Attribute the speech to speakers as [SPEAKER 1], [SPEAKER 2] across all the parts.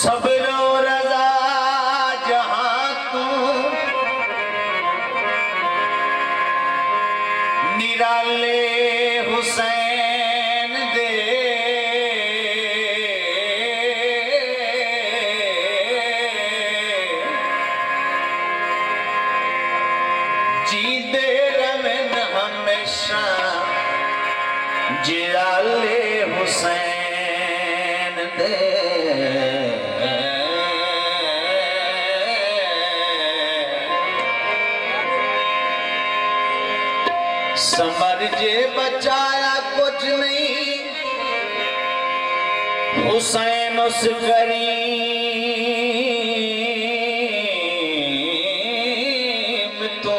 [SPEAKER 1] सबरो रजा जहां तू निराले हुसैन दे जीदे रमन हमेशा जिराले हुसैन दे समर जे बचाया कुछ नहीं हुसैन उस करीम तो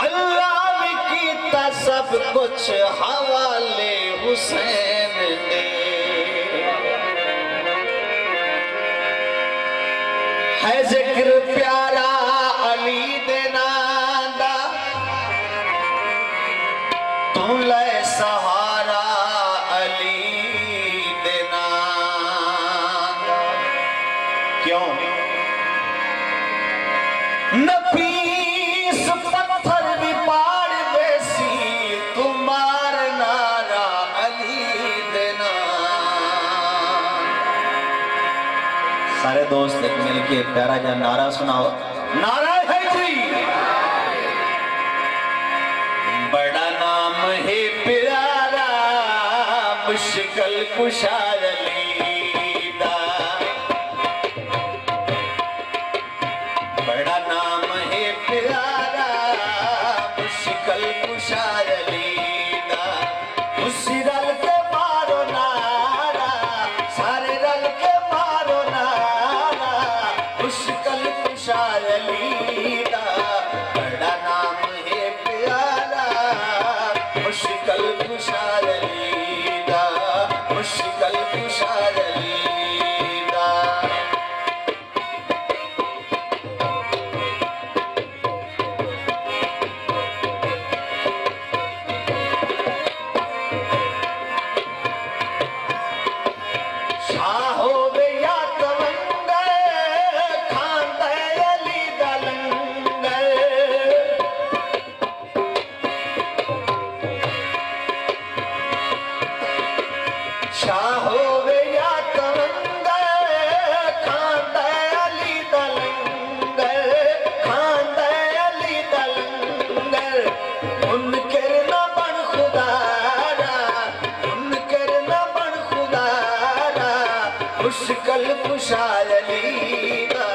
[SPEAKER 1] अल्लाह भी कीता सब कुछ हवाले हुसैन ने है जिक्र प्यारा अली देना ले सहारा अली देना क्यों नफीस पत्थर भी पाड़ बेसी तुम्हार नारा अली देना। सारे दोस्त एक मिलके प्यारा जा नारा सुनाओ। नारा है जी बड़ा नाम है प्यारा मुश्किल कुशार लीदा बड़ा नाम है प्यारा मुश्किल कुशार लीदा उसी रल के मारो नारा सारे रल के मारो नारा मुश्किल कुशार लीदा बड़ा नाम है प्यारा मुश्किल कुशार लीदा मुश्किल कुशार लीदा। शाह होवे या तवंगर खांदे अली दा लंगर शाह होवे या तवंगर खांदे अली दा लंगर खांदे अली दा लंगर मुनकर न बन खुदारा मुनकर न बन खुदारा मुश्किल कुशार लीदा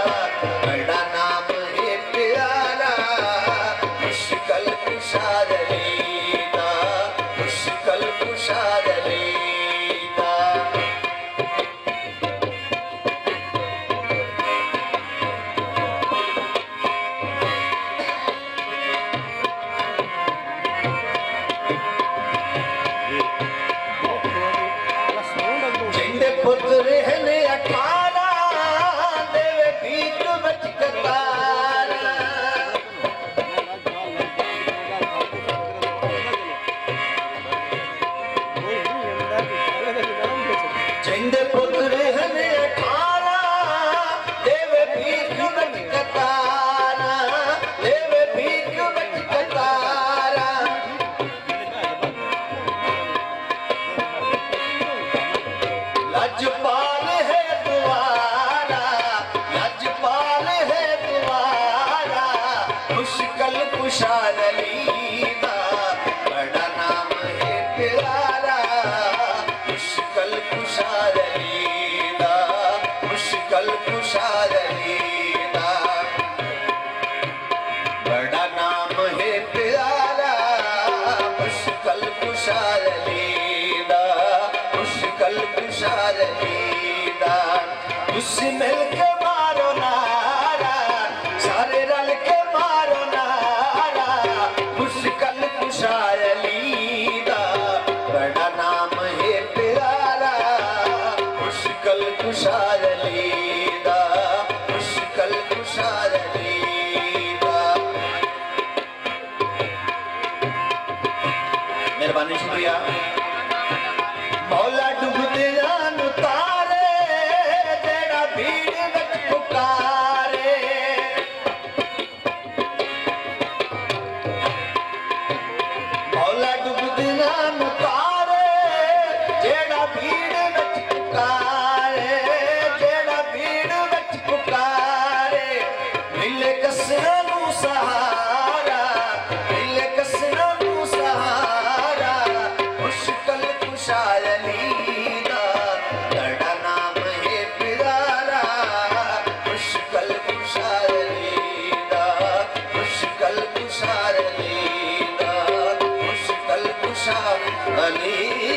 [SPEAKER 1] बड़ा नाम है प्यारा मुश्किल कुशार लीदा मुश्किल कुशार लीदा। जिंदे पुत्र रहने 18 देवे भीख बच कतारा जिंदे पुत्र रहने 18 देवे भीख बच कतारा देवे भीख बच कतारा लजपाल है दुआरा लजपाल है दुआरा मुश्किल कुशार लीदा बड़ा नाम है प्यारा मुश्किल कुशार लीदा मुश्किल कुशार लीदा बड़ा नाम है प्यारा मुश्किल कुशार लीदा मुश्किल कुशार लीदा उससे मिल के मारो नारा सारे रल के मारो नारा मुश्किल कुशार लीदा बड़ा नाम है प्यारा मुश्किल कुशार लीदा मुश्किल कुशार लीदा। मेहरबानी शुक्रिया। मौला डूबते जान तारे अली